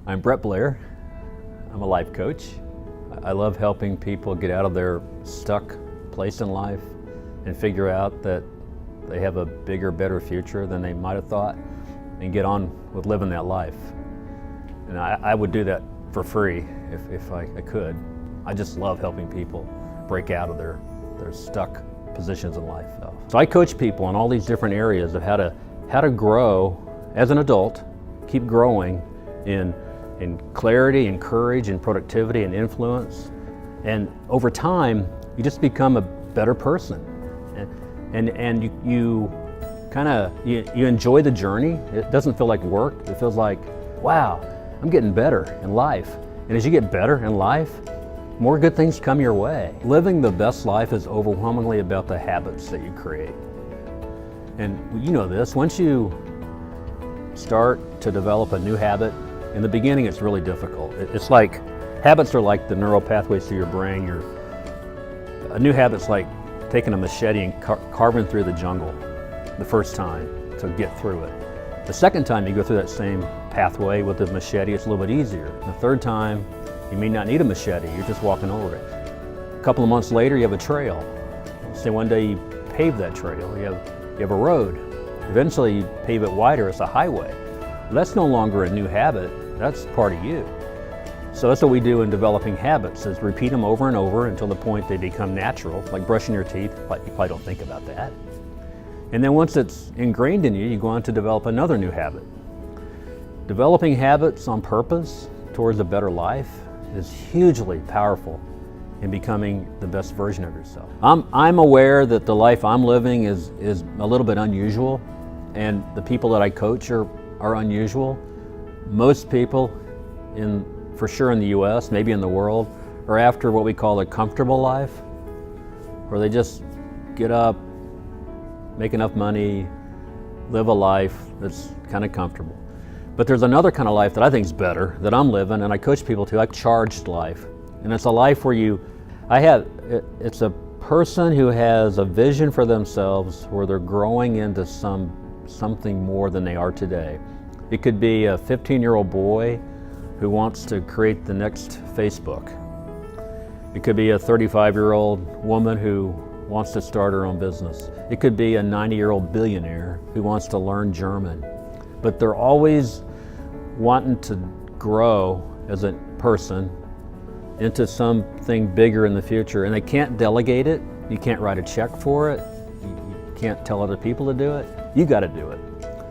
I'm Brett Blair. I'm a life coach. I love helping people get out of their stuck place in life and figure out that they have a bigger, better future than they might have thought and get on with living that life. And I would do that for free if I could. I just love helping people break out of their stuck positions in life. So I coach people in all these different areas of how to grow as an adult, keep growing in clarity and courage and productivity and influence. And over time, you just become a better person. And you enjoy the journey. It doesn't feel like work. It feels like, wow, I'm getting better in life. And as you get better in life, more good things come your way. Living the best life is overwhelmingly about the habits that you create. And you know this, once you start to develop a new habit, in the beginning it's really difficult. It's like, habits are like the neural pathways through your brain. A new habit's like taking a machete and carving through the jungle the first time to get through it. The second time you go through that same pathway with the machete, it's a little bit easier. The third time, you may not need a machete, you're just walking over it. A couple of months later, you have a trail. Say one day you pave that trail, you have a road. Eventually you pave it wider, it's a highway. That's no longer a new habit, that's part of you. So that's what we do in developing habits, is repeat them over and over until the point they become natural, like brushing your teeth. You probably don't think about that. And then once it's ingrained in you, you go on to develop another new habit. Developing habits on purpose towards a better life is hugely powerful in becoming the best version of yourself. I'm aware that the life I'm living is a little bit unusual, and the people that I coach are unusual. Most people, for sure in the US, maybe in the world, are after what we call a comfortable life, where they just get up, make enough money, live a life that's kind of comfortable. But there's another kind of life that I think is better, that I'm living, and I coach people to, like charged life. And it's a life where it's a person who has a vision for themselves where they're growing into something more than they are today. It could be a 15-year-old boy who wants to create the next Facebook. It could be a 35-year-old woman who wants to start her own business. It could be a 90-year-old billionaire who wants to learn German. But they're always wanting to grow as a person into something bigger in the future, and they can't delegate it. You can't write a check for it. You can't tell other people to do it. You got to do it.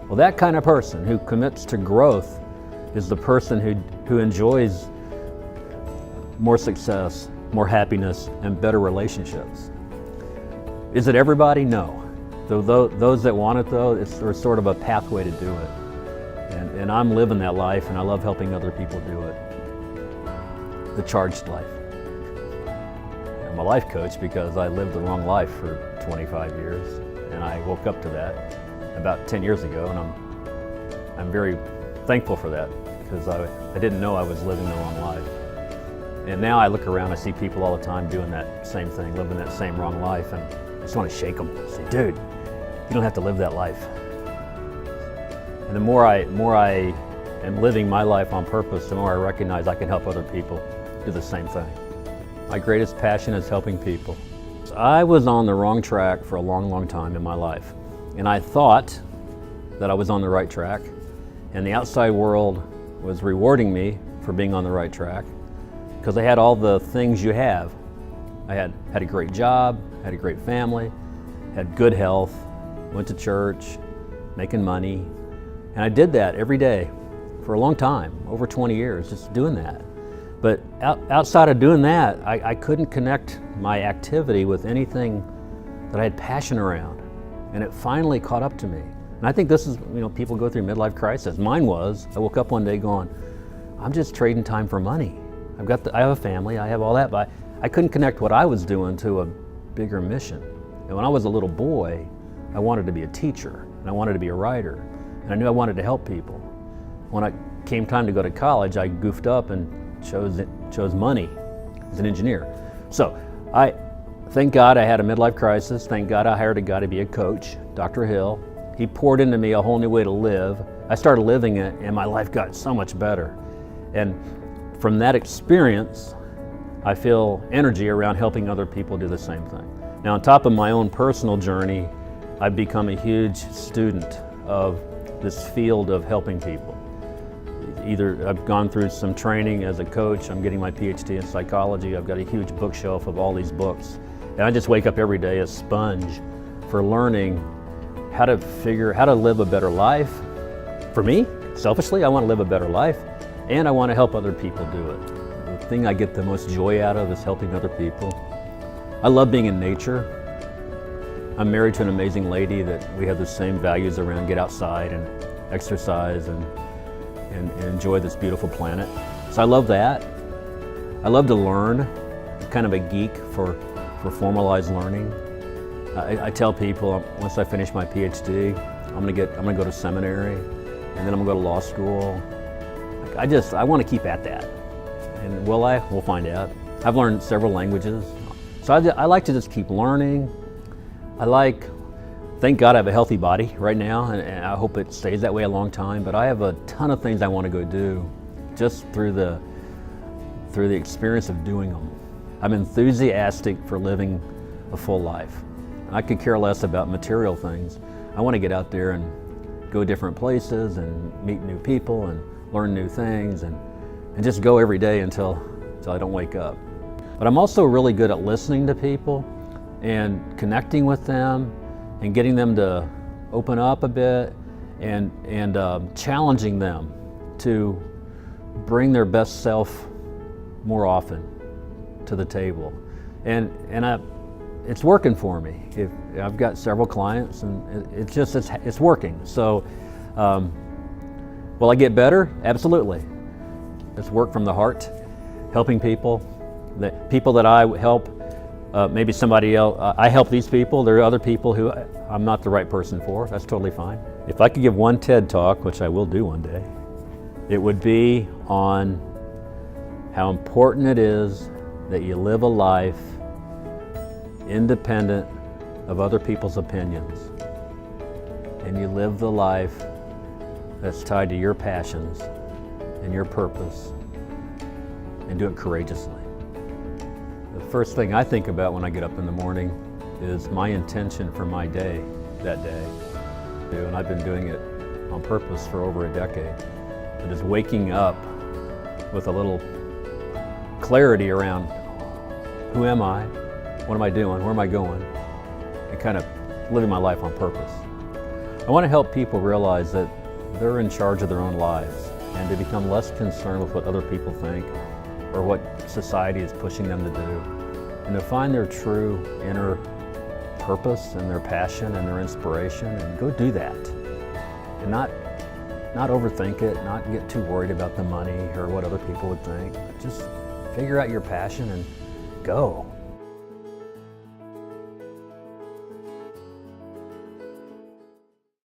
Well, that kind of person who commits to growth is the person who enjoys more success, more happiness, and better relationships. Is it everybody? No. Those that want it, though, there's sort of a pathway to do it. And I'm living that life, and I love helping other people do it. The charged life. I'm a life coach because I lived the wrong life for 25 years, and I woke up to that about 10 years ago, and I'm very thankful for that, because I didn't know I was living the wrong life. And now I look around, I see people all the time doing that same thing, living that same wrong life, and I just want to shake them, say, dude, you don't have to live that life. And the more I am living my life on purpose, the more I recognize I can help other people do the same thing. My greatest passion is helping people. I was on the wrong track for a long, long time in my life. And I thought that I was on the right track, and the outside world was rewarding me for being on the right track, because I had all the things you have. I had a great job, had a great family, had good health, went to church, making money, and I did that every day for a long time, over 20 years, just doing that. But outside of doing that, I couldn't connect my activity with anything that I had passion around, and it finally caught up to me. And I think this is, people go through midlife crisis. Mine was, I woke up one day going, I'm just trading time for money. I have a family, I have all that, but I couldn't connect what I was doing to a bigger mission. And when I was a little boy, I wanted to be a teacher, and I wanted to be a writer, and I knew I wanted to help people. When it came time to go to college, I goofed up and chose money as an engineer. So thank God I had a midlife crisis. Thank God I hired a guy to be a coach, Dr. Hill. He poured into me a whole new way to live. I started living it, and my life got so much better. And from that experience, I feel energy around helping other people do the same thing. Now, on top of my own personal journey, I've become a huge student of this field of helping people. Either I've gone through some training as a coach, I'm getting my PhD in psychology, I've got a huge bookshelf of all these books. And I just wake up every day a sponge for learning how to live a better life. For me, selfishly, I want to live a better life, and I want to help other people do it. The thing I get the most joy out of is helping other people. I love being in nature. I'm married to an amazing lady that we have the same values around get outside and exercise and enjoy this beautiful planet. So I love that. I love to learn. I'm kind of a geek for formalized learning. I tell people once I finish my PhD, I'm gonna go to seminary, and then I'm gonna go to law school. I want to keep at that. And will I? We'll find out. I've learned several languages. So I like to just keep learning. Thank God I have a healthy body right now, and I hope it stays that way a long time, but I have a ton of things I want to go do just through the experience of doing them. I'm enthusiastic for living a full life. I could care less about material things. I want to get out there and go different places and meet new people and learn new things and just go every day until I don't wake up. But I'm also really good at listening to people and connecting with them and getting them to open up a bit and challenging them to bring their best self more often to the table. And it's working for me. I've got several clients, and it's working. So, will I get better? Absolutely. It's work from the heart, helping people. The people that I help, maybe somebody else, I help these people. There are other people who I'm not the right person for. That's totally fine. If I could give one TED Talk, which I will do one day, it would be on how important it is that you live a life independent of other people's opinions, and you live the life that's tied to your passions and your purpose, and do it courageously. The first thing I think about when I get up in the morning is my intention for my day that day. And I've been doing it on purpose for over a decade. It is waking up with a little clarity around who am I, what am I doing, where am I going, and kind of living my life on purpose. I want to help people realize that they're in charge of their own lives and to become less concerned with what other people think or what society is pushing them to do, and to find their true inner purpose and their passion and their inspiration and go do that. And not overthink it, not get too worried about the money or what other people would think. Just figure out your passion and go.